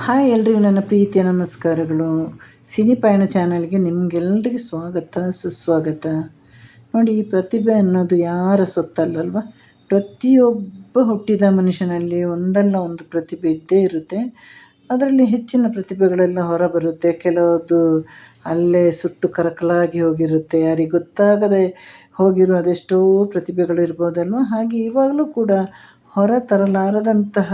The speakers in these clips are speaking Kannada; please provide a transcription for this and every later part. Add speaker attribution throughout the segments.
Speaker 1: ಹಾಯ್ ಎಲ್ರಿಗೂ ನನ್ನ ಪ್ರೀತಿಯ ನಮಸ್ಕಾರಗಳು. ಸಿನಿ ಪಯಣ ಚಾನಲ್ಗೆ ನಿಮಗೆಲ್ರಿಗೂ ಸ್ವಾಗತ ಸುಸ್ವಾಗತ. ನೋಡಿ, ಈ ಪ್ರತಿಭೆ ಅನ್ನೋದು ಯಾರ ಸೊತ್ತಲ್ಲಲ್ವ. ಪ್ರತಿಯೊಬ್ಬ ಹುಟ್ಟಿದ ಮನುಷ್ಯನಲ್ಲಿ ಒಂದಲ್ಲ ಒಂದು ಪ್ರತಿಭೆ ಇದ್ದೇ ಇರುತ್ತೆ. ಅದರಲ್ಲಿ ಹೆಚ್ಚಿನ ಪ್ರತಿಭೆಗಳೆಲ್ಲ ಹೊರಬರುತ್ತೆ. ಕೆಲವೊಂದು ಅಲ್ಲೇ ಸುಟ್ಟು ಕರಕಲಾಗಿ ಹೋಗಿರುತ್ತೆ, ಯಾರಿಗೆ ಗೊತ್ತಾಗದೆ ಹೋಗಿರೋ ಅದೆಷ್ಟೋ ಪ್ರತಿಭೆಗಳಿರ್ಬೋದಲ್ವ. ಹಾಗೆ ಇವಾಗಲೂ ಕೂಡ ಹೊರ ತರಲಾರದಂತಹ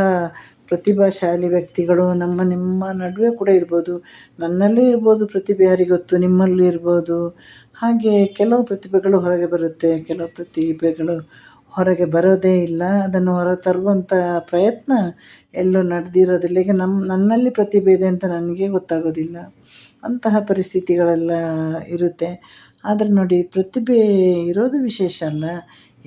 Speaker 1: ಪ್ರತಿಭಾಶಾಲಿ ವ್ಯಕ್ತಿಗಳು ನಿಮ್ಮ ನಡುವೆ ಕೂಡ ಇರ್ಬೋದು. ನನ್ನಲ್ಲೂ ಇರ್ಬೋದು ಪ್ರತಿಭೆ, ಯಾರಿಗೊತ್ತು, ನಿಮ್ಮಲ್ಲೂ ಇರ್ಬೋದು. ಹಾಗೆ ಕೆಲವು ಪ್ರತಿಭೆಗಳು ಹೊರಗೆ ಬರುತ್ತೆ, ಕೆಲವು ಪ್ರತಿಭೆಗಳು ಹೊರಗೆ ಬರೋದೇ ಇಲ್ಲ. ಅದನ್ನು ಹೊರ ತರುವಂಥ ಪ್ರಯತ್ನ ಎಲ್ಲೂ ನಡೆದಿರೋದಿಲ್ಲ. ಈಗ ನನ್ನಲ್ಲಿ ಪ್ರತಿಭೆ ಇದೆ ಅಂತ ನನಗೆ ಗೊತ್ತಾಗೋದಿಲ್ಲ. ಅಂತಹ ಪರಿಸ್ಥಿತಿಗಳೆಲ್ಲ ಇರುತ್ತೆ. ಆದರೆ ನೋಡಿ, ಪ್ರತಿಭೆ ಇರೋದು ವಿಶೇಷ ಅಲ್ಲ.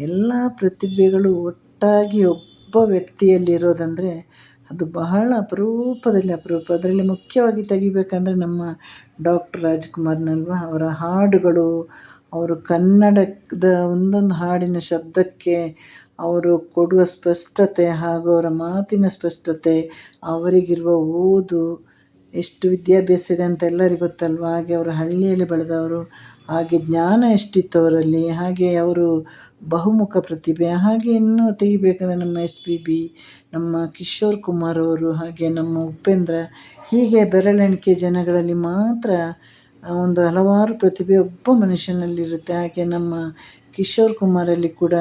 Speaker 1: ಎಲ್ಲ ಪ್ರತಿಭೆಗಳು ಒಟ್ಟಾಗಿ ಒಬ್ಬ ವ್ಯಕ್ತಿಯಲ್ಲಿರೋದಂದರೆ ಅದು ಬಹಳ ಅಪರೂಪದಲ್ಲಿ ಅಪರೂಪ. ಅದರಲ್ಲಿ ಮುಖ್ಯವಾಗಿ ತೆಗಿಬೇಕಂದ್ರೆ ನಮ್ಮ ಡಾಕ್ಟರ್ ರಾಜ್ಕುಮಾರ್ನಲ್ವ. ಅವರ ಹಾಡುಗಳು, ಅವರು ಕನ್ನಡದ ಒಂದೊಂದು ಹಾಡಿನ ಶಬ್ದಕ್ಕೆ ಅವರು ಕೊಡುವ ಸ್ಪಷ್ಟತೆ ಹಾಗೂ ಅವರ ಮಾತಿನ ಸ್ಪಷ್ಟತೆ, ಅವರಿಗಿರುವ ಓದು, ಎಷ್ಟು ವಿದ್ಯಾಭ್ಯಾಸ ಇದೆ ಅಂತ ಎಲ್ಲರಿಗೂ ಗೊತ್ತಲ್ವ. ಹಾಗೆ ಅವರು ಹಳ್ಳಿಯಲ್ಲಿ ಬೆಳೆದವರು, ಹಾಗೆ ಜ್ಞಾನ ಎಷ್ಟಿತ್ತು ಅವರಲ್ಲಿ, ಹಾಗೆ ಅವರು ಬಹುಮುಖ ಪ್ರತಿಭೆ. ಹಾಗೆ ಇನ್ನೂ ತೆಗಿಬೇಕಂದ್ರೆ ನಮ್ಮ SPB, ನಮ್ಮ ಕಿಶೋರ್ ಕುಮಾರ್ ಅವರು, ಹಾಗೆ ನಮ್ಮ ಉಪೇಂದ್ರ. ಹೀಗೆ ಬೆರಳೆಣಿಕೆ ಜನಗಳಲ್ಲಿ ಮಾತ್ರ ಒಂದು ಹಲವಾರು ಪ್ರತಿಭೆ ಒಬ್ಬ ಮನುಷ್ಯನಲ್ಲಿರುತ್ತೆ. ಹಾಗೆ ನಮ್ಮ ಕಿಶೋರ್ ಕುಮಾರಲ್ಲಿ ಕೂಡ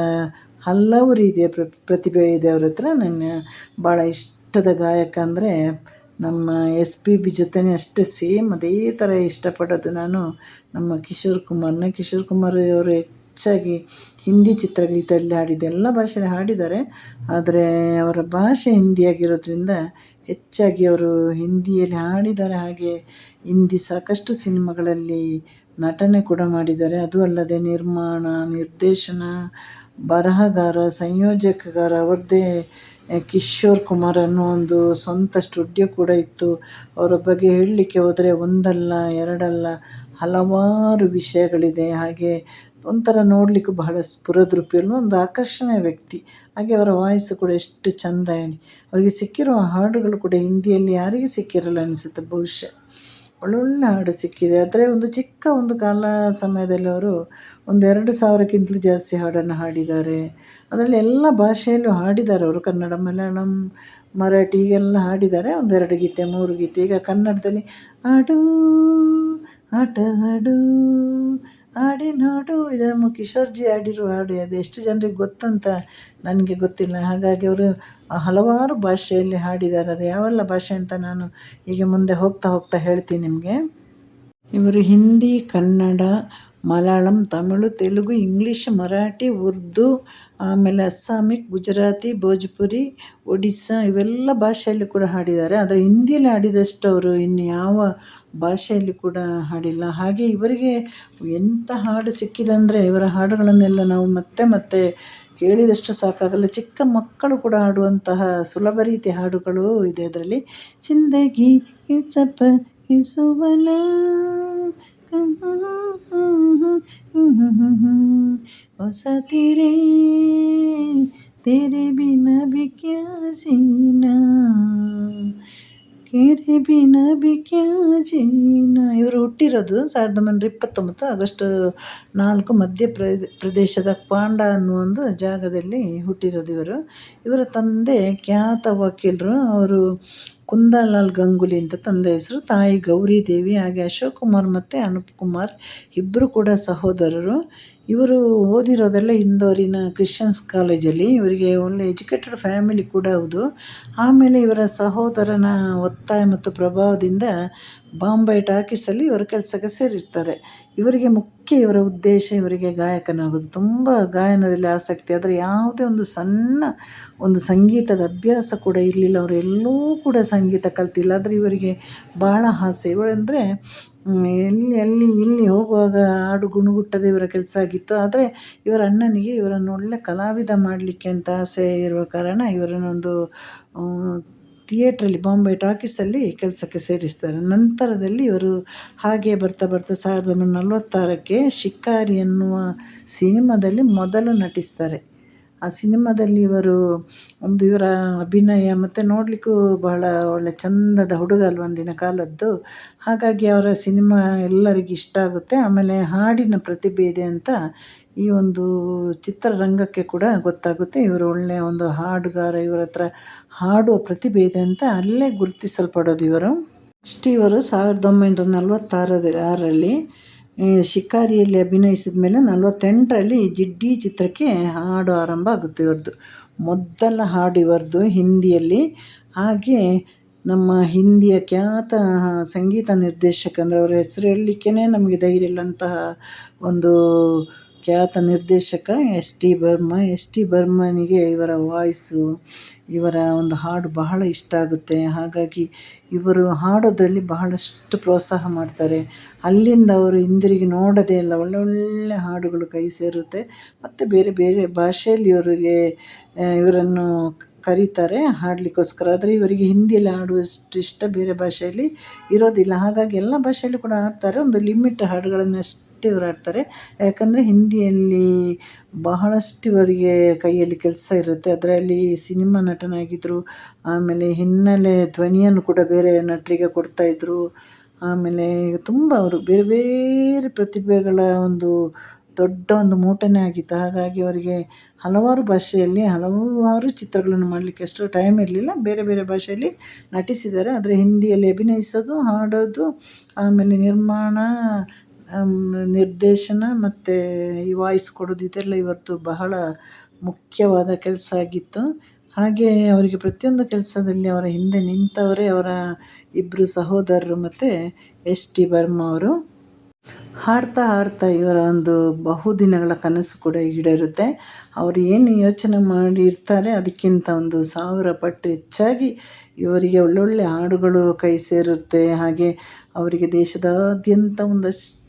Speaker 1: ಹಲವು ರೀತಿಯ ಪ್ರತಿಭೆ ಇದೆ ಅವರ ಹತ್ರ. ನನ್ನ ಭಾಳ ಇಷ್ಟದ ಗಾಯಕ ಅಂದರೆ ನಮ್ಮ SPB ಜೊತೆನೇ ಅಷ್ಟೇ ಸೇಮ್ ಅದೇ ಥರ ಇಷ್ಟಪಡೋದು ನಾನು ನಮ್ಮ ಕಿಶೋರ್ ಕುಮಾರ್ನ. ಕಿಶೋರ್ ಕುಮಾರ್ ಅವರು ಹೆಚ್ಚಾಗಿ ಹಿಂದಿ ಚಿತ್ರಗೀತೆಯಲ್ಲಿ ಹಾಡಿದ, ಎಲ್ಲ ಭಾಷೆಯಲ್ಲಿ ಹಾಡಿದ್ದಾರೆ, ಆದರೆ ಅವರ ಭಾಷೆ ಹಿಂದಿಯಾಗಿರೋದ್ರಿಂದ ಹೆಚ್ಚಾಗಿ ಅವರು ಹಿಂದಿಯಲ್ಲಿ ಹಾಡಿದ್ದಾರೆ. ಹಾಗೆ ಹಿಂದಿ ಸಾಕಷ್ಟು ಸಿನಿಮಾಗಳಲ್ಲಿ ನಟನೆ ಕೂಡ ಮಾಡಿದ್ದಾರೆ. ಅದು ಅಲ್ಲದೆ ನಿರ್ಮಾಣ, ನಿರ್ದೇಶನ, ಬರಹಗಾರ, ಸಂಯೋಜಕಗಾರ, ಅವರದ್ದೇ ಕಿಶೋರ್ ಕುಮಾರ್ ಅನ್ನೋ ಒಂದು ಸ್ವಂತ ಸ್ಟುಡಿಯೋ ಕೂಡ ಇತ್ತು. ಅವರ ಬಗ್ಗೆ ಹೇಳಲಿಕ್ಕೆ ಹೋದರೆ ಒಂದಲ್ಲ ಎರಡಲ್ಲ ಹಲವಾರು ವಿಷಯಗಳಿದೆ. ಹಾಗೆ ಒಂಥರ ನೋಡಲಿಕ್ಕೂ ಬಹಳ ಸ್ಫುರದ್ರೂಪಿ ಅಲ್ವ, ಒಂದು ಆಕರ್ಷಣೀಯ ವ್ಯಕ್ತಿ. ಹಾಗೆ ಅವರ ವಾಯ್ಸು ಕೂಡ ಎಷ್ಟು ಚೆಂದ ಹೇಳಿ. ಅವರಿಗೆ ಸಿಕ್ಕಿರೋ ಹಾಡುಗಳು ಕೂಡ ಹಿಂದಿಯಲ್ಲಿ ಯಾರಿಗೂ ಸಿಕ್ಕಿರಲ್ಲ ಅನಿಸುತ್ತೆ ಬಹುಶಃ. ಒಳ್ಳೊಳ್ಳೆ ಹಾಡು ಸಿಕ್ಕಿದೆ. ಆದರೆ ಒಂದು ಚಿಕ್ಕ ಒಂದು ಕಾಲ ಸಮಯದಲ್ಲಿ ಅವರು 2,000ಕ್ಕಿಂತಲೂ ಜಾಸ್ತಿ ಹಾಡನ್ನು ಹಾಡಿದ್ದಾರೆ. ಅದರಲ್ಲಿ ಎಲ್ಲ ಭಾಷೆಯಲ್ಲೂ ಹಾಡಿದ್ದಾರೆ ಅವರು. ಕನ್ನಡ, ಮಲಯಾಳಂ, ಮರಾಠಿ ಹೀಗೆಲ್ಲ ಹಾಡಿದ್ದಾರೆ. 2 ಗೀತೆ 3 ಗೀತೆ. ಈಗ ಕನ್ನಡದಲ್ಲಿ ಆಡು ಆಟ ಆಡು ಆಡಿ ನೋಡು, ಇದು ನಮ್ಮ ಕಿಶೋರ್ಜಿ ಹಾಡಿರೋ ಹಾಡು. ಅದು ಎಷ್ಟು ಜನರಿಗೆ ಗೊತ್ತಂತ ನನಗೆ ಗೊತ್ತಿಲ್ಲ. ಹಾಗಾಗಿ ಅವರು ಹಲವಾರು ಭಾಷೆಯಲ್ಲಿ ಹಾಡಿದ್ದಾರೆ. ಅದು ಯಾವೆಲ್ಲ ಭಾಷೆ ಅಂತ ನಾನು ಹೀಗೆ ಮುಂದೆ ಹೋಗ್ತಾ ಹೇಳ್ತೀನಿ ನಿಮಗೆ. ಇವರು ಹಿಂದಿ, ಕನ್ನಡ, ಮಲಯಾಳಂ, ತಮಿಳು, ತೆಲುಗು, ಇಂಗ್ಲೀಷ್, ಮರಾಠಿ, ಉರ್ದು, ಆಮೇಲೆ ಅಸ್ಸಾಮಿಕ್, ಗುಜರಾತಿ, ಭೋಜ್ಪುರಿ, ಒಡಿಸ್ಸಾ ಇವೆಲ್ಲ ಭಾಷೆಯಲ್ಲಿ ಕೂಡ ಹಾಡಿದ್ದಾರೆ. ಆದರೆ ಹಿಂದಿಯಲ್ಲಿ ಹಾಡಿದಷ್ಟು ಅವರು ಇನ್ನು ಯಾವ ಭಾಷೆಯಲ್ಲಿ ಕೂಡ ಹಾಡಿಲ್ಲ. ಹಾಗೆ ಇವರಿಗೆ ಎಂಥ ಹಾಡು ಸಿಕ್ಕಿದೆ ಇವರ ಹಾಡುಗಳನ್ನೆಲ್ಲ ನಾವು ಮತ್ತೆ ಕೇಳಿದಷ್ಟು ಸಾಕಾಗಲ್ಲ. ಚಿಕ್ಕ ಮಕ್ಕಳು ಕೂಡ ಹಾಡುವಂತಹ ಸುಲಭ ರೀತಿಯ ಹಾಡುಗಳು ಇದೆ ಅದರಲ್ಲಿ. ಜಿಂದಗಿ ಚಪ ಇಸುವಲ ಹೊಸ तेरे बिना भी क्या जीना, तेरे बिना भी क्या जीना. ಇವರು ಹುಟ್ಟಿರೋದು 1929 ಆಗಸ್ಟ್ 4 ಪ್ರದೇಶದ ಕ್ವಾಂಡಾ ಅನ್ನುವ ಒಂದು ಜಾಗದಲ್ಲಿ ಹುಟ್ಟಿರೋದು ಇವರು. ಇವರ ತಂದೆ ಖ್ಯಾತ ವಕೀಲರು. ಅವರು ಕುಂದಾಲಾಲ್ ಗಂಗೂಲಿ ಅಂತ ತಂದೆ ಹೆಸರು, ತಾಯಿ ಗೌರಿ ದೇವಿ. ಹಾಗೆ ಅಶೋಕ್ ಕುಮಾರ್ ಮತ್ತು ಅನೂಪ್ ಕುಮಾರ್ ಇಬ್ಬರು ಕೂಡ ಸಹೋದರರು. ಇವರು ಓದಿರೋದೆಲ್ಲ ಇಂದೋರಿನ ಕ್ರಿಶ್ಚಿಯನ್ಸ್ ಕಾಲೇಜಲ್ಲಿ. ಇವರಿಗೆ ಒಳ್ಳೆ ಎಜುಕೇಟೆಡ್ ಫ್ಯಾಮಿಲಿ ಕೂಡ ಹೌದು. ಆಮೇಲೆ ಇವರ ಸಹೋದರನ ಒತ್ತಾಯ ಮತ್ತು ಪ್ರಭಾವದಿಂದ ಬಾಂಬೆ ಟಾಕೀಸಲ್ಲಿ ಇವರು ಕೆಲಸಕ್ಕೆ ಸೇರಿರ್ತಾರೆ. ಇವರಿಗೆ ಮುಖ್ಯ ಇವರ ಉದ್ದೇಶ ಇವರಿಗೆ ಗಾಯಕನಾಗೋದು. ತುಂಬ ಗಾಯನದಲ್ಲಿ ಆಸಕ್ತಿ, ಆದರೆ ಯಾವುದೇ ಒಂದು ಸಂಗೀತದ ಅಭ್ಯಾಸ ಕೂಡ ಇರಲಿಲ್ಲ. ಅವರು ಎಲ್ಲೂ ಕೂಡ ಸಂಗೀತ ಕಲ್ತಿಲ್ಲ. ಆದರೆ ಇವರಿಗೆ ಬಹಳ ಆಸೆ. ಇವರಂದರೆ ಇಲ್ಲಿ ಹೋಗುವಾಗ ಹಾಡು ಗುಣಗುಟ್ಟದೆ ಇವರ ಕೆಲಸ ಆಗಿತ್ತು. ಆದರೆ ಇವರ ಅಣ್ಣನಿಗೆ ಇವರನ್ನು ಒಳ್ಳೆ ಕಲಾವಿದ ಮಾಡಲಿಕ್ಕೆ ಅಂತ ಆಸೆ ಇರುವ ಕಾರಣ ಇವರನ್ನೊಂದು ಥಿಯೇಟ್ರಲ್ಲಿ, ಬಾಂಬೆ ಟಾಕೀಸಲ್ಲಿ ಕೆಲಸಕ್ಕೆ ಸೇರಿಸ್ತಾರೆ. ನಂತರದಲ್ಲಿ ಇವರು ಹಾಗೆ ಬರ್ತಾ 1946ಕ್ಕೆ ಶಿಕಾರಿ ಎನ್ನುವ ಸಿನಿಮಾದಲ್ಲಿ ಮೊದಲು ನಟಿಸ್ತಾರೆ. ಆ ಸಿನಿಮಾದಲ್ಲಿ ಇವರು ಇವರ ಅಭಿನಯ ಮತ್ತು ನೋಡಲಿಕ್ಕೂ ಬಹಳ ಒಳ್ಳೆ ಚಂದದ ಹುಡುಗ ಅಲ್ವ ಒಂದಿನ ಕಾಲದ್ದು. ಹಾಗಾಗಿ ಅವರ ಸಿನಿಮಾ ಎಲ್ಲರಿಗೂ ಇಷ್ಟ ಆಗುತ್ತೆ. ಆಮೇಲೆ ಹಾಡಿನ ಪ್ರತಿಭೆ ಇದೆ ಅಂತ ಈ ಒಂದು ಚಿತ್ರರಂಗಕ್ಕೆ ಕೂಡ ಗೊತ್ತಾಗುತ್ತೆ. ಇವರು ಒಳ್ಳೆಯ ಒಂದು ಹಾಡುಗಾರ, ಇವರ ಹತ್ರ ಹಾಡುವ ಪ್ರತಿಭೆ ಇದೆ ಅಂತ ಅಲ್ಲೇ ಗುರುತಿಸಲ್ಪಡೋದು ಇವರು. ನೆಕ್ಸ್ಟ್ ಇವರು 1946ರಲ್ಲಿ ಶಿಕಾರಿಯಲ್ಲಿ ಅಭಿನಯಿಸಿದ ಮೇಲೆ 48ರಲ್ಲಿ ಜಿಡ್ಡಿ ಚಿತ್ರಕ್ಕೆ ಹಾಡು ಆರಂಭ ಆಗುತ್ತೆ ಇವ್ರದ್ದು. ಮೊದಲ ಹಾಡು ಇವ್ರದ್ದು ಹಿಂದಿಯಲ್ಲಿ. ಹಾಗೆ ನಮ್ಮ ಹಿಂದಿಯ ಖ್ಯಾತ ಸಂಗೀತ ನಿರ್ದೇಶಕ, ಅಂದರೆ ಅವರ ಹೆಸರು ಹೇಳಲಿಕ್ಕೇ ನಮಗೆ ಧೈರ್ಯ ಇಲ್ಲಂತಹ ಒಂದು ಖ್ಯಾತ ನಿರ್ದೇಶಕ ಎಸ್ ಟಿ ಬರ್ಮನಿಗೆ ಇವರ ವಾಯ್ಸು, ಇವರ ಒಂದು ಹಾಡು ಬಹಳ ಇಷ್ಟ ಆಗುತ್ತೆ. ಹಾಗಾಗಿ ಇವರು ಹಾಡೋದ್ರಲ್ಲಿ ಬಹಳಷ್ಟು ಪ್ರೋತ್ಸಾಹ ಮಾಡ್ತಾರೆ. ಅಲ್ಲಿಂದ ಅವರು ಹಿಂದಿರುಗಿ ನೋಡೋದೇ ಇಲ್ಲ, ಒಳ್ಳೊಳ್ಳೆ ಹಾಡುಗಳು ಕೈ ಸೇರುತ್ತೆ. ಮತ್ತು ಬೇರೆ ಬೇರೆ ಭಾಷೆಯಲ್ಲಿ ಇವರನ್ನು ಕರೀತಾರೆ ಹಾಡಲಿಕ್ಕೋಸ್ಕರ. ಆದರೆ ಇವರಿಗೆ ಹಿಂದಿಯಲ್ಲಿ ಹಾಡುವಷ್ಟು ಇಷ್ಟ ಬೇರೆ ಭಾಷೆಯಲ್ಲಿ ಇರೋದಿಲ್ಲ. ಹಾಗಾಗಿ ಎಲ್ಲ ಭಾಷೆಯಲ್ಲೂ ಕೂಡ ಹಾಡ್ತಾರೆ, ಒಂದು ಲಿಮಿಟ್ ಹಾಡುಗಳನ್ನಷ್ಟೇ ಇವರು ಹಾಡ್ತಾರೆ. ಯಾಕಂದರೆ ಹಿಂದಿಯಲ್ಲಿ ಬಹಳಷ್ಟು ಇವರಿಗೆ ಕೈಯಲ್ಲಿ ಕೆಲಸ ಇರುತ್ತೆ. ಅದರಲ್ಲಿ ಸಿನಿಮಾ ನಟನಾಗಿದ್ದರು, ಆಮೇಲೆ ಹಿನ್ನೆಲೆ ಧ್ವನಿಯನ್ನು ಕೂಡ ಬೇರೆ ನಟರಿಗೆ ಕೊಡ್ತಾಯಿದ್ರು. ಆಮೇಲೆ ತುಂಬ ಅವರು ಬೇರೆ ಬೇರೆ ಪ್ರತಿಭೆಗಳ ಒಂದು ದೊಡ್ಡ ಒಂದು ಮೂಟನೇ ಆಗಿತ್ತು. ಹಾಗಾಗಿ ಅವರಿಗೆ ಹಲವಾರು ಭಾಷೆಯಲ್ಲಿ ಹಲವಾರು ಚಿತ್ರಗಳನ್ನು ಮಾಡಲಿಕ್ಕೆ ಅಷ್ಟು ಟೈಮ್ ಇರಲಿಲ್ಲ. ಬೇರೆ ಬೇರೆ ಭಾಷೆಯಲ್ಲಿ ನಟಿಸಿದ್ದಾರೆ. ಆದರೆ ಹಿಂದಿಯಲ್ಲಿ ಅಭಿನಯಿಸೋದು, ಹಾಡೋದು, ಆಮೇಲೆ ನಿರ್ಮಾಣ, ನಿರ್ದೇಶನ ಮತ್ತು ಈ ವಾಯ್ಸ್ ಕೊಡೋದು, ಇದೆಲ್ಲ ಇವತ್ತು ಬಹಳ ಮುಖ್ಯವಾದ ಕೆಲಸ ಆಗಿತ್ತು. ಹಾಗೆ ಅವರಿಗೆ ಪ್ರತಿಯೊಂದು ಕೆಲಸದಲ್ಲಿ ಅವರ ಹಿಂದೆ ನಿಂತವರೇ ಅವರ ಇಬ್ಬರು ಸಹೋದರರು ಮತ್ತು ಎಸ್ ಟಿ ಬರ್ಮ ಅವರು. ಹಾಡ್ತಾ ಹಾಡ್ತಾ ಇವರ ಒಂದು ಬಹುದಿನಗಳ ಕನಸು ಕೂಡ ಈಡೇರುತ್ತೆ. ಅವರು ಏನು ಯೋಚನೆ ಮಾಡಿರ್ತಾರೆ ಅದಕ್ಕಿಂತ ಒಂದು 1000 ಪಟ್ಟು ಹೆಚ್ಚಾಗಿ ಇವರಿಗೆ ಒಳ್ಳೊಳ್ಳೆ ಹಾಡುಗಳು ಕೈ ಸೇರುತ್ತೆ. ಹಾಗೆ ಅವರಿಗೆ ದೇಶದಾದ್ಯಂತ ಒಂದಷ್ಟು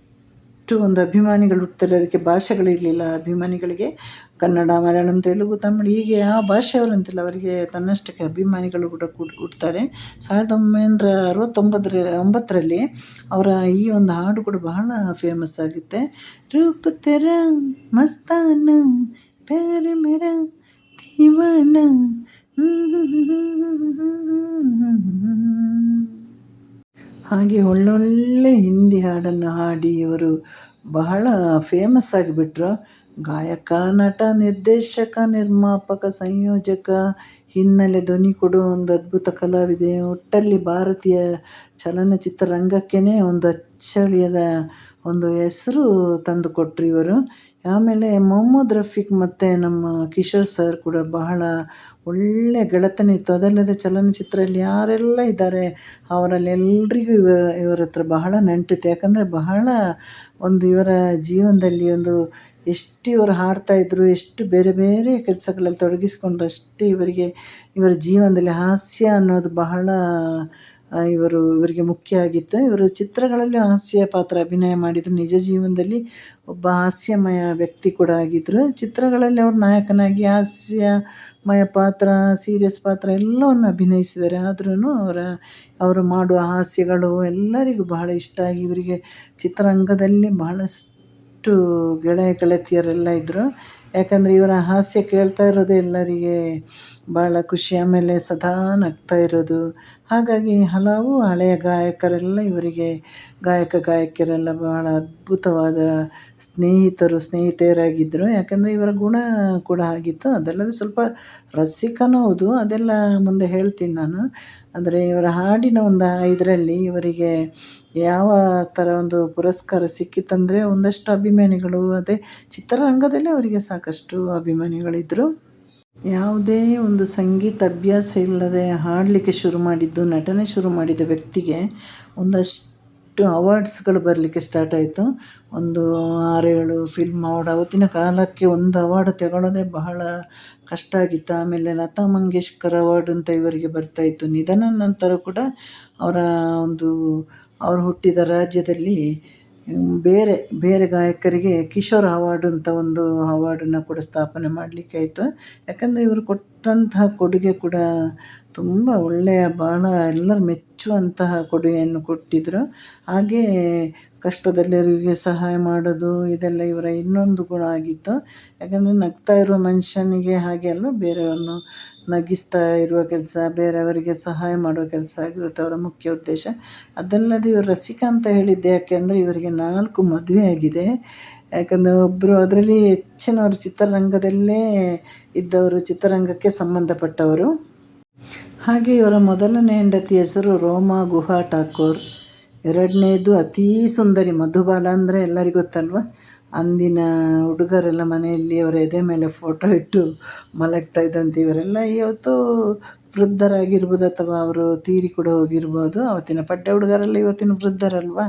Speaker 1: ಒಂದು ಅಭಿಮಾನಿಗಳು ಹುಡ್ತಾರೆ. ಅದಕ್ಕೆ ಭಾಷೆಗಳಿರಲಿಲ್ಲ ಅಭಿಮಾನಿಗಳಿಗೆ. ಕನ್ನಡ, ಮಲಯಾಳಂ, ತೆಲುಗು, ತಮಿಳು ಹೀಗೆ ಯಾವ ಭಾಷೆಯವರಂತಿಲ್ಲ, ಅವರಿಗೆ ತನ್ನಷ್ಟಕ್ಕೆ ಅಭಿಮಾನಿಗಳು ಕೂಡ ಹುಡ್ತಾರೆ. 1969ರಲ್ಲಿ ಅವರ ಈ ಒಂದು ಹಾಡು ಕೂಡ ಬಹಳ ಫೇಮಸ್ ಆಗುತ್ತೆ. ರೂಪ ತೆರ ಮಸ್ತಾನ ಪ್ಯಾರ ಮೇರ ದೀವಾನ. ಹಾಗೆ ಒಳ್ಳೊಳ್ಳೆ ಹಿಂದಿ ಹಾಡನ್ನು ಹಾಡಿ ಇವರು ಬಹಳ ಫೇಮಸ್ ಆಗಿಬಿಟ್ರು. ಗಾಯಕ, ನಟ, ನಿರ್ದೇಶಕ, ನಿರ್ಮಾಪಕ, ಸಂಯೋಜಕ, ಹಿನ್ನೆಲೆ ಧ್ವನಿ ಕೊಡುವ ಒಂದು ಅದ್ಭುತ ಕಲಾವಿದೆ. ಒಟ್ಟಲ್ಲಿ ಭಾರತೀಯ ಚಲನಚಿತ್ರರಂಗಕ್ಕೇ ಒಂದು ಅಚ್ಚಳಿಯದ ಒಂದು ಹೆಸರು ತಂದು ಕೊಟ್ಟರು ಇವರು. ಆಮೇಲೆ ಮೊಹಮ್ಮದ್ ರಫೀಕ್ ಮತ್ತು ನಮ್ಮ ಕಿಶೋರ್ ಸರ್ ಕೂಡ ಬಹಳ ಒಳ್ಳೆಯ ಗೆಳೆತನ ಇತ್ತು. ಅದಲ್ಲದೆ ಚಲನಚಿತ್ರದಲ್ಲಿ ಯಾರೆಲ್ಲ ಇದ್ದಾರೆ ಅವರಲ್ಲೆಲ್ಲರಿಗೂ ಇವರ ಹತ್ರ ಬಹಳ ನಂಟಿತ್ತು. ಯಾಕಂದರೆ ಬಹಳ ಒಂದು ಇವರ ಜೀವನದಲ್ಲಿ ಒಂದು ಎಷ್ಟು ಇವರು ಹಾಡ್ತಾಯಿದ್ರು, ಎಷ್ಟು ಬೇರೆ ಬೇರೆ ಕೆಲಸಗಳಲ್ಲಿ ತೊಡಗಿಸ್ಕೊಂಡ್ರು, ಅಷ್ಟೇ ಇವರ ಜೀವನದಲ್ಲಿ ಹಾಸ್ಯ ಅನ್ನೋದು ಬಹಳ ಇವರಿಗೆ ಮುಖ್ಯ ಆಗಿತ್ತು. ಇವರು ಚಿತ್ರಗಳಲ್ಲಿ ಹಾಸ್ಯ ಪಾತ್ರ ಅಭಿನಯ ಮಾಡಿದರು. ನಿಜ ಜೀವನದಲ್ಲಿ ಒಬ್ಬ ಹಾಸ್ಯಮಯ ವ್ಯಕ್ತಿ ಕೂಡ ಆಗಿದ್ದರು. ಚಿತ್ರಗಳಲ್ಲಿ ಅವರು ನಾಯಕನಾಗಿ ಹಾಸ್ಯಮಯ ಪಾತ್ರ, ಸೀರಿಯಸ್ ಪಾತ್ರ ಎಲ್ಲವನ್ನು ಅಭಿನಯಿಸಿದ್ದಾರೆ. ಆದ್ರೂ ಅವರು ಮಾಡುವ ಹಾಸ್ಯಗಳು ಎಲ್ಲರಿಗೂ ಬಹಳ ಇಷ್ಟ ಆಗಿ ಇವರಿಗೆ ಚಿತ್ರರಂಗದಲ್ಲಿ ಬಹಳಷ್ಟು ಗೆಳತಿಯರೆಲ್ಲ ಇದ್ದರು. ಯಾಕಂದರೆ ಇವರ ಹಾಸ್ಯ ಕೇಳ್ತಾ ಇರೋದೇ ಎಲ್ಲರಿಗೆ ಭಾಳ ಖುಷಿ. ಆಮೇಲೆ ಸದಾ ನಗ್ತಾ ಇರೋದು. ಹಾಗಾಗಿ ಹಲವು ಹಳೆಯ ಗಾಯಕರೆಲ್ಲ ಇವರಿಗೆ ಗಾಯಕಿಯರೆಲ್ಲ ಬಹಳ ಅದ್ಭುತವಾದ ಸ್ನೇಹಿತೆಯರಾಗಿದ್ದರು. ಯಾಕಂದರೆ ಇವರ ಗುಣ ಕೂಡ ಆಗಿತ್ತು. ಅದಲ್ಲದೆ ಸ್ವಲ್ಪ ರಸಿಕನೂ ಹೌದು, ಅದೆಲ್ಲ ಮುಂದೆ ಹೇಳ್ತೀನಿ ನಾನು. ಅಂದರೆ ಇವರ ಹಾಡಿನ ಒಂದು ಇದರಲ್ಲಿ ಇವರಿಗೆ ಯಾವ ಥರ ಒಂದು ಪುರಸ್ಕಾರ ಸಿಕ್ಕಿತ್ತಂದರೆ ಒಂದಷ್ಟು ಅಭಿಮಾನಿಗಳು, ಅದೇ ಚಿತ್ರರಂಗದಲ್ಲಿ ಅವರಿಗೆ ಸಾಕಷ್ಟು ಅಭಿಮಾನಿಗಳಿದ್ದರು. ಯಾವುದೇ ಒಂದು ಸಂಗೀತ ಅಭ್ಯಾಸ ಇಲ್ಲದೆ ಹಾಡಲಿಕ್ಕೆ ಶುರು ಮಾಡಿದ್ದು, ನಟನೆ ಶುರು ಮಾಡಿದ ವ್ಯಕ್ತಿಗೆ ಒಂದಷ್ಟು ಅವಾರ್ಡ್ಸ್ಗಳು ಬರಲಿಕ್ಕೆ ಸ್ಟಾರ್ಟ್ ಆಯಿತು. ಒಂದು 6-7 ಫಿಲ್ಮ್ ಅವಾರ್ಡ್. ಅವತ್ತಿನ ಕಾಲಕ್ಕೆ ಒಂದು ಅವಾರ್ಡ್ ತಗೊಳ್ಳೋದೇ ಬಹಳ ಕಷ್ಟ ಆಗಿತ್ತು. ಆಮೇಲೆ ಲತಾ ಮಂಗೇಶ್ಕರ್ ಅವಾರ್ಡ್ ಅಂತ ಇವರಿಗೆ ಬರ್ತಾಯಿತ್ತು. ನಿಧನ ನಂತರ ಕೂಡ ಅವರು ಹುಟ್ಟಿದ ರಾಜ್ಯದಲ್ಲಿ ಬೇರೆ ಬೇರೆ ಗಾಯಕರಿಗೆ ಕಿಶೋರ್ ಅವಾರ್ಡ್ ಅಂತ ಒಂದು ಅವಾರ್ಡನ್ನು ಕೂಡ ಸ್ಥಾಪನೆ ಮಾಡಲಿಕ್ಕಾಯಿತು. ಯಾಕಂದರೆ ಇವರು ಕೊಟ್ಟಂತಹ ಕೊಡುಗೆ ಕೂಡ ತುಂಬ ಒಳ್ಳೆಯ, ಭಾಳ ಎಲ್ಲರೂ ಮೆಚ್ಚುವಂತಹ ಕೊಡುಗೆಯನ್ನು ಕೊಟ್ಟಿದ್ದರು. ಹಾಗೇ ಕಷ್ಟದಲ್ಲಿರೋರಿಗೆ ಸಹಾಯ ಮಾಡೋದು ಇದೆಲ್ಲ ಇವರ ಇನ್ನೊಂದು ಗುಣ ಆಗಿತ್ತು. ಯಾಕಂದರೆ ನಗ್ತಾ ಇರುವ ಮನುಷ್ಯನಿಗೆ ಹಾಗೆ ಅಲ್ಲ, ಬೇರೆಯವ್ರನ್ನು ನಗಿಸ್ತಾ ಇರುವ ಕೆಲಸ, ಬೇರೆಯವರಿಗೆ ಸಹಾಯ ಮಾಡೋ ಕೆಲಸ ಆಗಿರುತ್ತೆ ಅವರ ಮುಖ್ಯ ಉದ್ದೇಶ. ಅದಲ್ಲದೆ ಇವರು ರಸಿಕ ಅಂತ ಹೇಳಿದ್ದೆ ಯಾಕೆ ಅಂದರೆ ಇವರಿಗೆ 4 ಮದುವೆ ಆಗಿದೆ. ಯಾಕಂದರೆ ಒಬ್ಬರು ಅದರಲ್ಲಿ ಹೆಚ್ಚಿನವರು ಚಿತ್ರರಂಗದಲ್ಲೇ ಇದ್ದವರು, ಚಿತ್ರರಂಗಕ್ಕೆ ಸಂಬಂಧಪಟ್ಟವರು. ಹಾಗೆ ಇವರ ಮೊದಲನೇ ಹೆಂಡತಿ ಹೆಸರು ರೋಮಾ ಗುಹಾ ಠಾಕೂರ್. ಎರಡನೇದು ಅತೀ ಸುಂದರಿ ಮಧುಬಾಲ. ಅಂದರೆ ಎಲ್ಲರಿಗೂ ಗೊತ್ತಲ್ವ, ಅಂದಿನ ಹುಡುಗರೆಲ್ಲ ಮನೆಯಲ್ಲಿ ಅವರ ಎದೆ ಮೇಲೆ ಫೋಟೋ ಇಟ್ಟು ಮಲಗ್ತಾ ಇದ್ದಂತೆ. ಇವರೆಲ್ಲ ಇವತ್ತು ವೃದ್ಧರಾಗಿರ್ಬೋದು ಅಥವಾ ಅವರು ತೀರಿ ಕೂಡ ಹೋಗಿರ್ಬೋದು. ಅವತ್ತಿನ ಪಡ್ಡೆ ಹುಡುಗರೆಲ್ಲ ಇವತ್ತಿನ ವೃದ್ಧರಲ್ವ.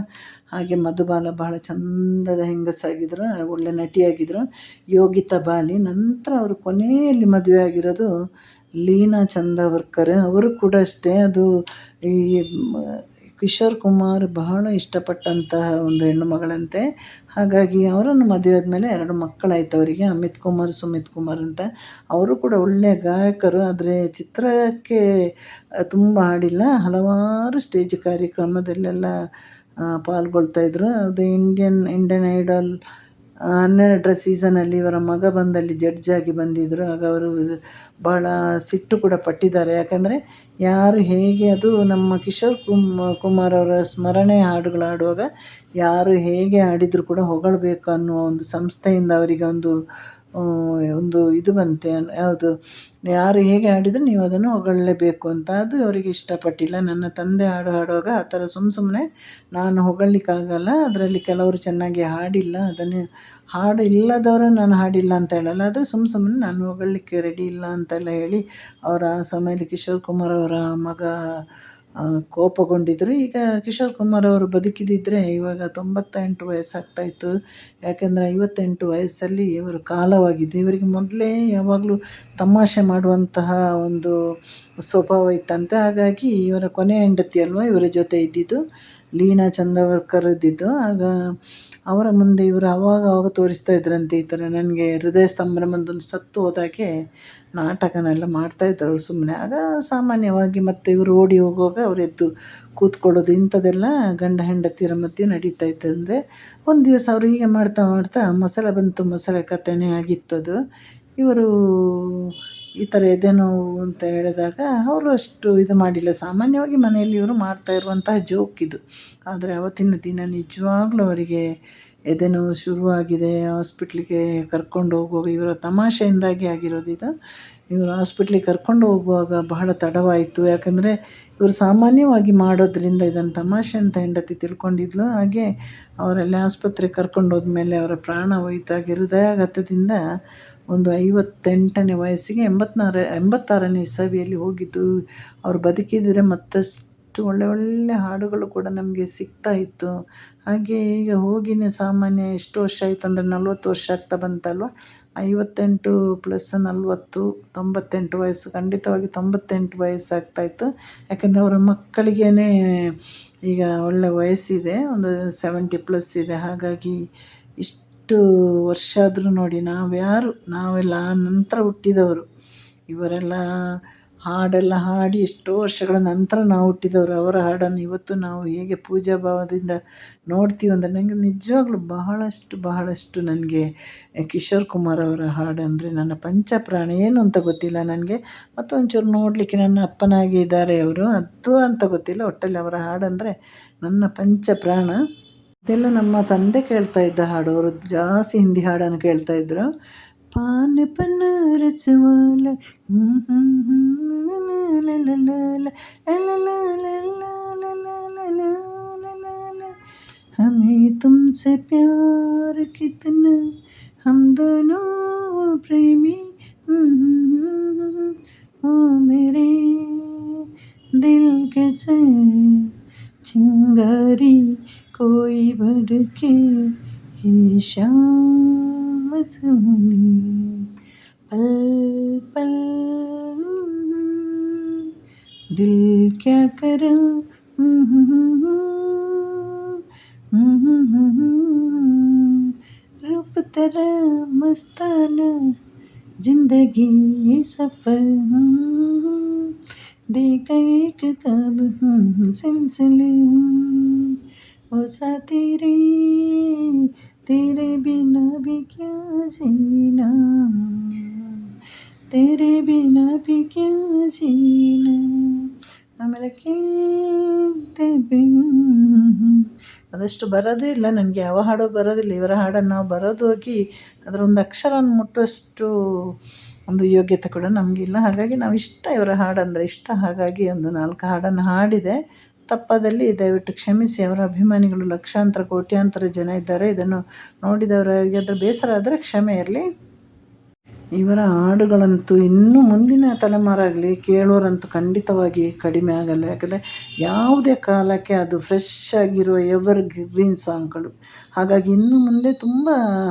Speaker 1: ಹಾಗೆ ಮಧುಬಾಲ ಬಹಳ ಚಂದದ ಹೆಂಗಸಾಗಿದ್ದರು, ಒಳ್ಳೆ ನಟಿಯಾಗಿದ್ದರು, ಯೋಗಿತಾ ಬಾಲಿ. ನಂತರ ಅವರು ಕೊನೆಯಲ್ಲಿ ಮದುವೆ ಆಗಿರೋದು ಲೀನಾ ಚಂದಾವರ್ಕರ್. ಅವರು ಕೂಡ ಅಷ್ಟೇ, ಅದು ಈ ಕಿಶೋರ್ ಕುಮಾರ್ ಬಹಳ ಇಷ್ಟಪಟ್ಟಂತಹ ಒಂದು ಹೆಣ್ಣು ಮಗಳಂತೆ. ಹಾಗಾಗಿ ಅವರನ್ನು ಮದುವೆ ಆದಮೇಲೆ 2 ಮಕ್ಕಳಾಯ್ತು ಅವರಿಗೆ, ಅಮಿತ್ ಕುಮಾರ್, ಸುಮಿತ್ ಕುಮಾರ್ ಅಂತ. ಅವರು ಕೂಡ ಒಳ್ಳೆಯ ಗಾಯಕರು. ಆದರೆ ಚಿತ್ರಕ್ಕೆ ತುಂಬ ಹಾಡಿಲ್ಲ, ಹಲವಾರು ಸ್ಟೇಜ್ ಕಾರ್ಯಕ್ರಮದಲ್ಲೆಲ್ಲ ಪಾಲ್ಗೊಳ್ತಾಯಿದ್ರು. ಅದು ಇಂಡಿಯನ್ ಐಡಲ್ 12ರ ಸೀಸನಲ್ಲಿ ಇವರ ಮಗ ಬಂದಲ್ಲಿ ಜಡ್ಜಾಗಿ ಬಂದಿದ್ದರು. ಆಗ ಅವರು ಭಾಳ ಸಿಟ್ಟು ಕೂಡ ಪಟ್ಟಿದ್ದಾರೆ. ಯಾಕಂದರೆ ಯಾರು ಹೇಗೆ, ಅದು ನಮ್ಮ ಕಿಶೋರ್ ಕುಮಾರ್ ಅವರ ಸ್ಮರಣೆ ಹಾಡುಗಳು ಹಾಡುವಾಗ ಯಾರು ಹೇಗೆ ಹಾಡಿದರೂ ಕೂಡ ಹೊಗಳಬೇಕು ಅನ್ನುವ ಒಂದು ಸಂಸ್ಥೆಯಿಂದ ಅವರಿಗೆ ಒಂದು ಇದು ಬಂತೆ. ಯಾವುದು, ಯಾರು ಹೇಗೆ ಹಾಡಿದರೂ ನೀವು ಅದನ್ನು ಹೊಗಳಲೇಬೇಕು ಅಂತ. ಅದು ಅವರಿಗೆ ಇಷ್ಟಪಟ್ಟಿಲ್ಲ. ನನ್ನ ತಂದೆ ಹಾಡು ಹಾಡುವಾಗ ಆ ಥರ ಸುಮ್ಮನೆ ನಾನು ಹೊಗಳಲಿಕ್ಕಾಗಲ್ಲ, ಅದರಲ್ಲಿ ಕೆಲವರು ಚೆನ್ನಾಗಿ ಹಾಡಿಲ್ಲ, ಅದನ್ನು ಹಾಡು ಇಲ್ಲದವರು ನಾನು ಹಾಡಿಲ್ಲ ಅಂತ ಹೇಳಲ್ಲ, ಆದರೆ ಸುಮ್ಮನೆ ನಾನು ಹೊಗಳಲಿಕ್ಕೆ ರೆಡಿ ಇಲ್ಲ ಅಂತೆಲ್ಲ ಹೇಳಿ ಅವರ ಆ ಸಮಯದಲ್ಲಿ ಕಿಶೋರ್ ಕುಮಾರ್ ಅವರ ಮಗ ಕೋಪಗೊಂಡಿದ್ದರು. ಈಗ ಕಿಶೋರ್ ಕುಮಾರ್ ಅವರು ಬದುಕಿದಿದ್ದರೆ ಇವಾಗ 98 ವಯಸ್ಸಾಗ್ತಾಯಿತ್ತು. ಯಾಕೆಂದರೆ 58 ವಯಸ್ಸಲ್ಲಿ ಇವರು ಕಾಲವಾಗಿದೆ. ಇವರಿಗೆ ಮೊದಲೇ ಯಾವಾಗಲೂ ತಮಾಷೆ ಮಾಡುವಂತಹ ಒಂದು ಸ್ವಭಾವ ಇತ್ತಂತೆ. ಹಾಗಾಗಿ ಇವರ ಕೊನೆಯ ಹೆಂಡತಿ ಅಲ್ವ ಇವರ ಜೊತೆ ಇದ್ದಿದ್ದು ಲೀನಾ ಚಂದಾವರ್ಕರ್ ಇದ್ದಿದ್ದು. ಆಗ ಅವರ ಮುಂದೆ ಇವರು ಆವಾಗ ತೋರಿಸ್ತಾ ಇದ್ರಂತೆ, ಈ ಥರ ನನಗೆ ಹೃದಯ ಸ್ತಂಭನ ಬಂದು ಸತ್ತು ಹೋದಾಗೆ ನಾಟಕನೆಲ್ಲ ಮಾಡ್ತಾಯಿದ್ರು ಸುಮ್ಮನೆ. ಆಗ ಸಾಮಾನ್ಯವಾಗಿ ಮತ್ತೆ ಇವರು ಓಡಿ ಹೋಗುವಾಗ ಅವ್ರು ಎದ್ದು ಕೂತ್ಕೊಳ್ಳೋದು, ಇಂಥದ್ದೆಲ್ಲ ಗಂಡ ಹೆಂಡತಿಯರ ಮಧ್ಯೆ ನಡೀತಾ ಇತ್ತಂದರೆ. ಒಂದು ದಿವಸ ಅವರು ಹೀಗೆ ಮಾಡ್ತಾ ಮೊಸಳೆ ಬಂತು, ಮೊಸಳೆ ಕಥೆನೇ ಆಗಿತ್ತದು. ಇವರು ಈ ಥರ ಎದೆ ನೋವು ಅಂತ ಹೇಳಿದಾಗ ಅವರು ಅಷ್ಟು ಇದು ಮಾಡಿಲ್ಲ. ಸಾಮಾನ್ಯವಾಗಿ ಮನೆಯಲ್ಲಿ ಇವರು ಮಾಡ್ತಾ ಇರುವಂತಹ ಜೋಕ್ ಇದು. ಆದರೆ ಅವತ್ತಿನ ದಿನ ನಿಜವಾಗ್ಲೂ ಅವರಿಗೆ ಎದೆ ನೋವು ಶುರುವಾಗಿದೆ. ಹಾಸ್ಪಿಟ್ಲಿಗೆ ಕರ್ಕೊಂಡು ಹೋಗುವಾಗ ಇವರ ತಮಾಷೆಯಿಂದಾಗಿ ಆಗಿರೋದಿದು. ಇವರು ಹಾಸ್ಪಿಟ್ಲಿಗೆ ಕರ್ಕೊಂಡು ಹೋಗುವಾಗ ಬಹಳ ತಡವಾಯಿತು. ಯಾಕಂದರೆ ಇವರು ಸಾಮಾನ್ಯವಾಗಿ ಮಾಡೋದ್ರಿಂದ ಇದನ್ನು ತಮಾಷೆ ಅಂತ ಹೆಂಡತಿ ತಿಳ್ಕೊಂಡಿದ್ಲು. ಹಾಗೆ ಅವರೆಲ್ಲ ಆಸ್ಪತ್ರೆಗೆ ಕರ್ಕೊಂಡು ಹೋದ್ಮೇಲೆ ಅವರ ಪ್ರಾಣ ಹೋಯಿತಾಗಿ ಹೃದಯಾಘಾತದಿಂದ ಒಂದು 58ನೇ ವಯಸ್ಸಿಗೆ 86ನೇ ಇಸವಿಯಲ್ಲಿ ಹೋಗಿದ್ದು. ಅವರು ಬದುಕಿದರೆ ಮತ್ತಷ್ಟು ಒಳ್ಳೆ ಹಾಡುಗಳು ಕೂಡ ನಮಗೆ ಸಿಗ್ತಾ ಇತ್ತು. ಹಾಗೆ ಈಗ ಹೋಗಿನೇ ಸಾಮಾನ್ಯ ಎಷ್ಟು ವರ್ಷ ಆಯಿತು ಅಂದರೆ 40 ವರ್ಷ ಆಗ್ತಾ ಬಂತಲ್ವ. 58 + 40 98 ವಯಸ್ಸು, ಖಂಡಿತವಾಗಿ 98 ವಯಸ್ಸಾಗ್ತಾಯಿತ್ತು. ಯಾಕಂದರೆ ಅವರ ಮಕ್ಕಳಿಗೇ ಈಗ ಒಳ್ಳೆ ವಯಸ್ಸಿದೆ, ಒಂದು 70+ ಇದೆ. ಹಾಗಾಗಿ ಇಷ್ಟು ವರ್ಷ ಆದರೂ ನೋಡಿ, ನಾವೆಲ್ಲ ನಂತರ ಹುಟ್ಟಿದವರು. ಇವರೆಲ್ಲ ಹಾಡೆಲ್ಲ ಹಾಡಿ ಎಷ್ಟೋ ವರ್ಷಗಳ ನಂತರ ನಾವು ಹುಟ್ಟಿದವರು. ಅವರ ಹಾಡನ್ನು ಇವತ್ತು ನಾವು ಹೇಗೆ ಪೂಜಾ ಭಾವದಿಂದ ನೋಡ್ತೀವಿ ಅಂದರೆ ನನಗೆ ನಿಜವಾಗ್ಲೂ ಬಹಳಷ್ಟು ನನಗೆ ಕಿಶೋರ್ ಕುಮಾರ್ ಅವರ ಹಾಡಂದರೆ ನನ್ನ ಪಂಚಪ್ರಾಣ. ಏನು ಅಂತ ಗೊತ್ತಿಲ್ಲ ನನಗೆ, ಮತ್ತು ಒಂಚೂರು ನೋಡಲಿಕ್ಕೆ ನನ್ನ ಅಪ್ಪನಾಗಿ ಇದ್ದಾರೆ ಅವರು, ಅದು ಅಂತ ಗೊತ್ತಿಲ್ಲ. ಒಟ್ಟಲ್ಲಿ ಅವರ ಹಾಡಂದರೆ ನನ್ನ ಪಂಚಪ್ರಾಣ. ಇದೆಲ್ಲ ನಮ್ಮ ತಂದೆ ಕೇಳ್ತಾ ಇದ್ದ ಹಾಡು. ಅವರು ಜಾಸ್ತಿ ಹಿಂದಿ ಹಾಡನ್ನು ಕೇಳ್ತಾಯಿದ್ರು. ಪಾನ್ ಪನ್ನ ರಸವಾಲ हमें तुमसे प्यार कितना, हम दोनों प्रेमी, ओ मेरे दिल के चिंगारी कोई भड़के शाम सुनी, पल पल दिल क्या करूं, रूप तेरा मस्ताना, जिंदगी ये सफर, देखा एक ख्वाब सिलसिले ओ साथी रे तेरे बिना भी क्या जीना तेरे बिना भी क्या जीना ಆಮೇಲೆ ಕೇಳ್ತೆ ಅದಷ್ಟು ಬರೋದೇ ಇಲ್ಲ ನನಗೆ, ಯಾವ ಹಾಡೋ ಬರೋದಿಲ್ಲ. ಇವರ ಹಾಡನ್ನು ನಾವು ಬರೋದು ಹೋಗಿ ಅದರ ಒಂದು ಅಕ್ಷರವನ್ನು ಮುಟ್ಟುವಷ್ಟು ಒಂದು ಯೋಗ್ಯತೆ ಕೂಡ ನಮಗಿಲ್ಲ. ಹಾಗಾಗಿ ನಾವು ಇವರ ಹಾಡಂದರೆ ಇಷ್ಟ. ಹಾಗಾಗಿ ಒಂದು 4 ಹಾಡನ್ನು ಹಾಡಿದೆ. ತಪ್ಪಾದಲ್ಲಿ ದಯವಿಟ್ಟು ಕ್ಷಮಿಸಿ. ಅವರ ಅಭಿಮಾನಿಗಳು ಲಕ್ಷಾಂತರ ಕೋಟ್ಯಾಂತರ ಜನ ಇದ್ದಾರೆ. ಇದನ್ನು ನೋಡಿದವರಿಗೆ ಅದರ ಬೇಸರ ಆದರೆ ಕ್ಷಮೆ ಇರಲಿ. ಇವರ ಹಾಡುಗಳಂತೂ ಇನ್ನೂ ಮುಂದಿನ ತಲೆಮಾರಾಗಲಿ ಕೇಳೋರಂತೂ ಖಂಡಿತವಾಗಿ ಕಡಿಮೆ ಆಗಲ್ಲ. ಯಾಕಂದರೆ ಯಾವುದೇ ಕಾಲಕ್ಕೆ ಅದು ಫ್ರೆಶ್ ಆಗಿರುವ ಎವರ್ ಗ್ರೀನ್ ಸಾಂಗ್ಗಳು. ಹಾಗಾಗಿ ಇನ್ನು ಮುಂದೆ ತುಂಬ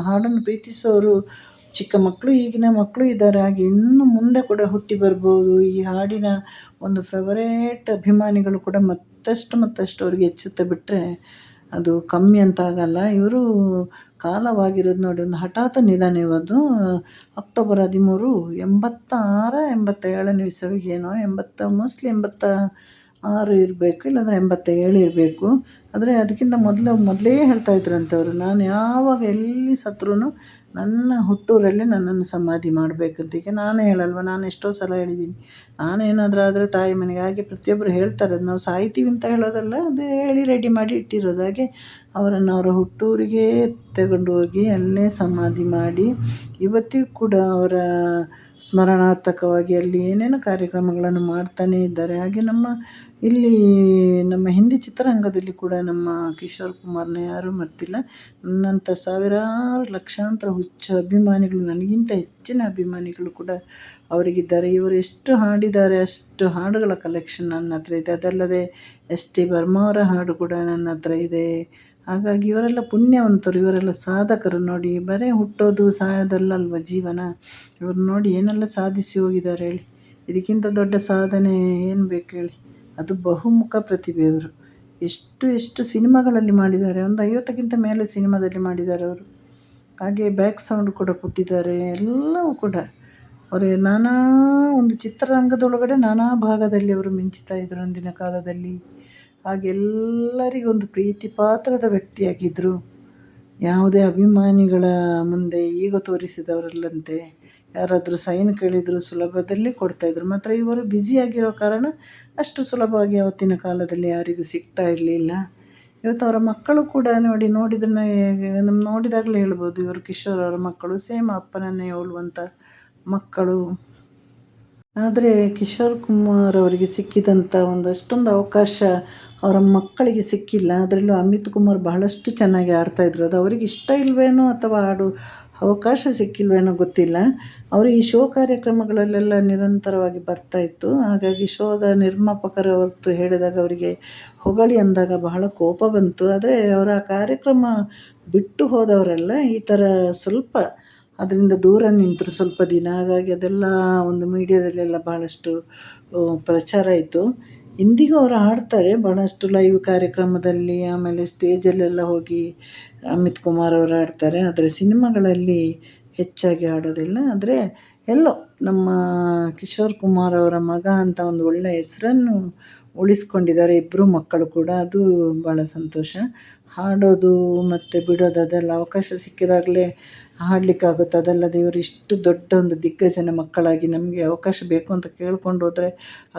Speaker 1: ಹಾಡನ್ನು ಪ್ರೀತಿಸೋರು ಚಿಕ್ಕ ಮಕ್ಕಳು, ಈಗಿನ ಮಕ್ಕಳು ಇದ್ದಾರೆ. ಹಾಗೆ ಇನ್ನು ಮುಂದೆ ಕೂಡ ಹುಟ್ಟಿ ಬರ್ಬೋದು. ಈ ಹಾಡಿನ ಒಂದು ಫೇವರೇಟ್ ಅಭಿಮಾನಿಗಳು ಕೂಡ ಮತ್ತಷ್ಟು ಅವ್ರಿಗೆ ಹೆಚ್ಚುತ್ತೆ ಬಿಟ್ಟರೆ ಅದು ಕಮ್ಮಿ ಅಂತ ಆಗಲ್ಲ. ಇವರು ಕಾಲವಾಗಿರೋದು ನೋಡಿ, ಒಂದು ಹಠಾತ್ ನಿಧನ ಇವತ್ತು. ಅಕ್ಟೋಬರ್ 13, 86, 87ನೇ ಇಸವಿಗೇನೋ, ಮೋಸ್ಟ್ಲಿ 86 ಇರಬೇಕು, ಇಲ್ಲಾಂದರೆ 87 ಇರಬೇಕು. ಆದರೆ ಅದಕ್ಕಿಂತ ಮೊದಲೇ ಹೇಳ್ತಾ ಇದ್ರಂತೆ ಅವರು, ನಾನು ಯಾವಾಗ ಎಲ್ಲಿ ಸತ್ರೂ ನನ್ನ ಹುಟ್ಟೂರಲ್ಲೇ ನನ್ನನ್ನು ಸಮಾಧಿ ಮಾಡಬೇಕಂತ. ಈಗ ನಾನೇ ಹೇಳಲ್ವ, ನಾನು ಎಷ್ಟೋ ಸಲ ಹೇಳಿದ್ದೀನಿ, ನಾನೇನಾದರೂ ಆದರೆ ತಾಯಿ ಮನೆಗೆ. ಹಾಗೆ ಪ್ರತಿಯೊಬ್ಬರು ಹೇಳ್ತಾರೆ, ಅದು ನಾವು ಸಾಯ್ತೀವಿ ಅಂತ ಹೇಳೋದಲ್ಲ, ಅದು ಹೇಳಿ ರೆಡಿ ಮಾಡಿ ಇಟ್ಟಿರೋದು. ಹಾಗೆ ಅವರನ್ನು ಅವರ ಹುಟ್ಟೂರಿಗೆ ತಗೊಂಡು ಹೋಗಿ ಅಲ್ಲೇ ಸಮಾಧಿ ಮಾಡಿ ಇವತ್ತಿಗೂ ಕೂಡ ಅವರ ಸ್ಮರಣಾರ್ಥಕವಾಗಿ ಅಲ್ಲಿ ಏನೇನೋ ಕಾರ್ಯಕ್ರಮಗಳನ್ನು ಮಾಡ್ತಾನೇ ಇದ್ದಾರೆ. ಹಾಗೆ ನಮ್ಮ ಹಿಂದಿ ಚಿತ್ರರಂಗದಲ್ಲಿ ಕೂಡ ನಮ್ಮ ಕಿಶೋರ್ ಕುಮಾರ್ನ ಯಾರೂ ಮರ್ತಿಲ್ಲ. ನನ್ನಂಥ ಸಾವಿರಾರು ಲಕ್ಷಾಂತರ ಹುಚ್ಚ ಅಭಿಮಾನಿಗಳು, ನನಗಿಂತ ಹೆಚ್ಚಿನ ಅಭಿಮಾನಿಗಳು ಕೂಡ ಅವರಿಗಿದ್ದಾರೆ. ಇವರು ಎಷ್ಟು ಹಾಡಿದ್ದಾರೆ ಅಷ್ಟು ಹಾಡುಗಳ ಕಲೆಕ್ಷನ್ ನನ್ನ ಹತ್ರ ಇದೆ. ಅದಲ್ಲದೆ ST ಬರ್ಮಾ ಅವರ ಹಾಡು ಕೂಡ ನನ್ನ ಹತ್ರ ಇದೆ. ಹಾಗಾಗಿ ಇವರೆಲ್ಲ ಪುಣ್ಯವಂತರು, ಇವರೆಲ್ಲ ಸಾಧಕರು. ನೋಡಿ, ಬರೀ ಹುಟ್ಟೋದು ಸಾಯೋದಲ್ಲಲ್ವ ಜೀವನ. ಇವ್ರು ನೋಡಿ ಏನೆಲ್ಲ ಸಾಧಿಸಿ ಹೋಗಿದ್ದಾರೆ ಹೇಳಿ. ಇದಕ್ಕಿಂತ ದೊಡ್ಡ ಸಾಧನೆ ಏನು ಬೇಕು ಹೇಳಿ. ಅದು ಬಹುಮುಖ ಪ್ರತಿಭೆಯವರು. ಎಷ್ಟು ಸಿನಿಮಾಗಳಲ್ಲಿ ಮಾಡಿದ್ದಾರೆ, ಒಂದು 50ಕ್ಕಿಂತ ಮೇಲೆ ಸಿನಿಮಾದಲ್ಲಿ ಮಾಡಿದ್ದಾರೆ ಅವರು. ಹಾಗೆ ಬ್ಯಾಕ್ ಸೌಂಡ್ ಕೂಡ ಕೊಟ್ಟಿದ್ದಾರೆ. ಎಲ್ಲವೂ ಕೂಡ ಅವರೇ ನಾನಾ ಒಂದು ಚಿತ್ರರಂಗದೊಳಗಡೆ ನಾನಾ ಭಾಗದಲ್ಲಿ ಅವರು ಮಿಂಚ್ತಾ ಇದ್ದರು ಅಂದಿನ ಕಾಲದಲ್ಲಿ. ಹಾಗೆಲ್ಲರಿಗೊಂದು ಪ್ರೀತಿ ಪಾತ್ರದ ವ್ಯಕ್ತಿಯಾಗಿದ್ದರು. ಯಾವುದೇ ಅಭಿಮಾನಿಗಳ ಮುಂದೆ ಈಗ ತೋರಿಸಿದವರಲ್ಲಂತೆ. ಯಾರಾದರೂ ಸೈನ್ ಕೇಳಿದರೂ ಸುಲಭದಲ್ಲಿ ಕೊಡ್ತಾಯಿದ್ರು. ಮಾತ್ರ ಇವರು ಬ್ಯುಸಿಯಾಗಿರೋ ಕಾರಣ ಅಷ್ಟು ಸುಲಭವಾಗಿ ಅವತ್ತಿನ ಕಾಲದಲ್ಲಿ ಯಾರಿಗೂ ಸಿಗ್ತಾ ಇರಲಿಲ್ಲ. ಇವತ್ತು ಅವರ ಮಕ್ಕಳು ಕೂಡ ನೋಡಿದಾಗಲೇ ಹೇಳ್ಬೋದು, ಇವರು ಕಿಶೋರ್ ಅವರ ಮಕ್ಕಳು ಸೇಮ್ ಅಪ್ಪನನ್ನೇ ಹೋಲುವಂಥ ಮಕ್ಕಳು. ಆದರೆ ಕಿಶೋರ್ ಕುಮಾರ್ ಅವರಿಗೆ ಸಿಕ್ಕಿದಂಥ ಅಷ್ಟೊಂದು ಅವಕಾಶ ಅವರ ಮಕ್ಕಳಿಗೆ ಸಿಕ್ಕಿಲ್ಲ. ಅದರಲ್ಲೂ ಅಮಿತ್ ಕುಮಾರ್ ಬಹಳಷ್ಟು ಚೆನ್ನಾಗಿ ಆಡ್ತಾಯಿದ್ರು. ಅದು ಅವರಿಗೆ ಇಷ್ಟ ಇಲ್ವೇನೋ ಅಥವಾ ಅವಕಾಶ ಸಿಕ್ಕಿಲ್ವೇನೋ ಗೊತ್ತಿಲ್ಲ. ಅವರು ಈ ಶೋ ಕಾರ್ಯಕ್ರಮಗಳಲ್ಲೆಲ್ಲ ನಿರಂತರವಾಗಿ ಬರ್ತಾಯಿತ್ತು. ಹಾಗಾಗಿ ಶೋದ ನಿರ್ಮಾಪಕರು ಹೊರತು ಹೇಳಿದಾಗ ಅವರಿಗೆ ಹೊಗಳಿ ಅಂದಾಗ ಬಹಳ ಕೋಪ ಬಂತು. ಆದರೆ ಅವರ ಕಾರ್ಯಕ್ರಮ ಬಿಟ್ಟು ಹೋದವರೆಲ್ಲ ಈ ಥರ ಸ್ವಲ್ಪ ಅದರಿಂದ ದೂರ ನಿಂತರು ಸ್ವಲ್ಪ ದಿನ. ಹಾಗಾಗಿ ಅದೆಲ್ಲ ಒಂದು ಮೀಡಿಯಾದಲ್ಲೆಲ್ಲ ಭಾಳಷ್ಟು ಪ್ರಚಾರ ಆಯಿತು. ಇಂದಿಗೂ ಅವರು ಹಾಡ್ತಾರೆ ಭಾಳಷ್ಟು ಲೈವ್ ಕಾರ್ಯಕ್ರಮದಲ್ಲಿ, ಆಮೇಲೆ ಸ್ಟೇಜಲ್ಲೆಲ್ಲ ಹೋಗಿ ಅಮಿತ್ ಕುಮಾರ್ ಅವರು ಹಾಡ್ತಾರೆ. ಆದರೆ ಸಿನಿಮಾಗಳಲ್ಲಿ ಹೆಚ್ಚಾಗಿ ಹಾಡೋದಿಲ್ಲ. ಆದರೆ ಎಲ್ಲೋ ನಮ್ಮ ಕಿಶೋರ್ ಕುಮಾರ್ ಅವರ ಮಗ ಅಂತ ಒಂದು ಒಳ್ಳೆಯ ಹೆಸರನ್ನು ಉಳಿಸ್ಕೊಂಡಿದ್ದಾರೆ ಇಬ್ಬರು ಮಕ್ಕಳು ಕೂಡ. ಅದು ಭಾಳ ಸಂತೋಷ. ಹಾಡೋದು ಮತ್ತು ಬಿಡೋದು ಅದೆಲ್ಲ ಅವಕಾಶ ಸಿಕ್ಕಿದಾಗಲೇ ಹಾಡಲಿಕ್ಕಾಗುತ್ತೆ. ಅದಲ್ಲದೆ ಇವರು ಇಷ್ಟು ದೊಡ್ಡ ಒಂದು ದಿಗ್ಗಜನ ಮಕ್ಕಳಾಗಿ ನಮಗೆ ಅವಕಾಶ ಬೇಕು ಅಂತ ಕೇಳ್ಕೊಂಡು ಹೋದರೆ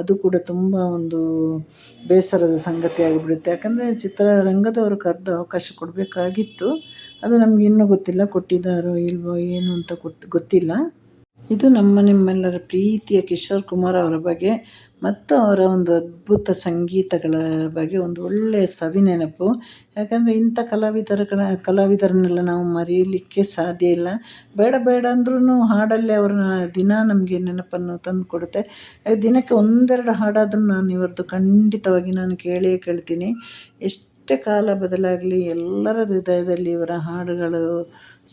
Speaker 1: ಅದು ಕೂಡ ತುಂಬ ಒಂದು ಬೇಸರದ ಸಂಗತಿ ಆಗಿಬಿಡುತ್ತೆ. ಯಾಕಂದರೆ ಚಿತ್ರರಂಗದವರು ಕರೆದು ಅವಕಾಶ ಕೊಡಬೇಕಾಗಿತ್ತು. ಅದು ನಮ್ಗೆ ಇನ್ನೂ ಗೊತ್ತಿಲ್ಲ, ಕೊಟ್ಟಿದ್ದಾರೋ ಇಲ್ವೋ ಏನು ಅಂತ ಗೊತ್ತಿಲ್ಲ. ಇದು ನಿಮ್ಮೆಲ್ಲರ ಪ್ರೀತಿಯ ಕಿಶೋರ್ ಕುಮಾರ್ ಅವರ ಬಗ್ಗೆ ಮತ್ತು ಅವರ ಒಂದು ಅದ್ಭುತ ಸಂಗೀತಗಳ ಬಗ್ಗೆ ಒಂದು ಒಳ್ಳೆಯ ಸವಿನೆನಪು. ಯಾಕಂದರೆ ಇಂಥ ಕಲಾವಿದರನ್ನೆಲ್ಲ ನಾವು ಮರೀಲಿಕ್ಕೆ ಸಾಧ್ಯ ಇಲ್ಲ. ಬೇಡ ಅಂದ್ರೂ ಹಾಡಲ್ಲೇ ಅವ್ರನ್ನ ದಿನ ನಮಗೆ ನೆನಪನ್ನು ತಂದು ಕೊಡುತ್ತೆ. ದಿನಕ್ಕೆ 1-2 ಹಾಡಾದರೂ ನಾನು ಇವರದ್ದು ಖಂಡಿತವಾಗಿ ನಾನು ಕೇಳ್ತೀನಿ. ಎಷ್ಟೇ ಕಾಲ ಬದಲಾಗಲಿ ಎಲ್ಲರ ಹೃದಯದಲ್ಲಿ ಇವರ ಹಾಡುಗಳು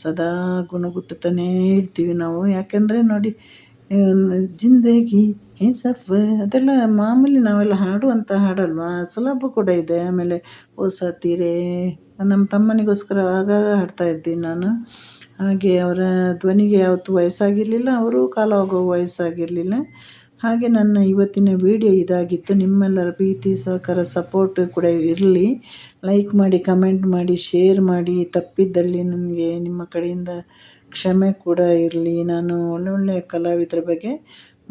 Speaker 1: ಸದಾ ಗುಣಗುಟ್ಟುತ್ತಾನೇ ಇರ್ತೀವಿ ನಾವು. ಯಾಕೆಂದರೆ ನೋಡಿ, ಜಿಂದಗಿ ಹೇ ಸಫರ್ ಅದೆಲ್ಲ ಮಾಮೂಲಿ ನಾವೆಲ್ಲ ಹಾಡುವಂಥ ಹಾಡಲ್ವಾ, ಸುಲಭ ಕೂಡ ಇದೆ. ಆಮೇಲೆ ಓ ಸಾತೀರೇ ನಮ್ಮ ತಮ್ಮನಿಗೋಸ್ಕರ ಆಗಾಗ ಹಾಡ್ತಾ ಇರ್ತೀನಿ ನಾನು. ಹಾಗೆ ಅವರ ಧ್ವನಿಗೆ ಯಾವತ್ತೂ ವಯಸ್ಸಾಗಿರಲಿಲ್ಲ, ಅವರು ಕಾಲ ಹೋಗೋ ವಯಸ್ಸಾಗಿರಲಿಲ್ಲ. ಹಾಗೆ ನನ್ನ ಇವತ್ತಿನ ವಿಡಿಯೋ ಇದಾಗಿತ್ತು. ನಿಮ್ಮೆಲ್ಲರ ಪ್ರೀತಿ ಸಹಕಾರ ಸಪೋರ್ಟ್ ಕೂಡ ಇರಲಿ. ಲೈಕ್ ಮಾಡಿ, ಕಮೆಂಟ್ ಮಾಡಿ, ಶೇರ್ ಮಾಡಿ. ತಪ್ಪಿದ್ದಲ್ಲಿ ನನಗೆ ನಿಮ್ಮ ಕಡೆಯಿಂದ ಕ್ಷಮೆ ಕೂಡ ಇರಲಿ. ನಾನು ಒಳ್ಳೊಳ್ಳೆಯ ಕಲಾವಿದರ ಬಗ್ಗೆ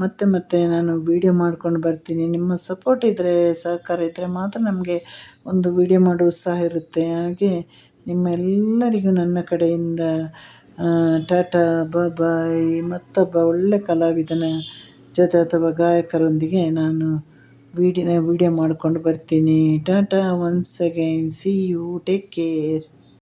Speaker 1: ಮತ್ತೆ ನಾನು ವೀಡಿಯೋ ಮಾಡ್ಕೊಂಡು ಬರ್ತೀನಿ. ನಿಮ್ಮ ಸಪೋರ್ಟ್ ಇದ್ದರೆ, ಸಹಕಾರ ಇದ್ದರೆ ಮಾತ್ರ ನಮಗೆ ಒಂದು ವೀಡಿಯೋ ಮಾಡೋ ಉತ್ಸಾಹ ಇರುತ್ತೆ. ಹಾಗೆ ನಿಮ್ಮೆಲ್ಲರಿಗೂ ನನ್ನ ಕಡೆಯಿಂದ ಟಾಟಾ, ಬಾಯ್. ಮತ್ತೊಬ್ಬ ಒಳ್ಳೆ ಕಲಾವಿದನ ಜೊತೆ ಅಥವಾ ಗಾಯಕರೊಂದಿಗೆ ನಾನು ವಿಡಿಯೋ ಮಾಡ್ಕೊಂಡು ಬರ್ತೀನಿ. Tata, once again, see you, take care.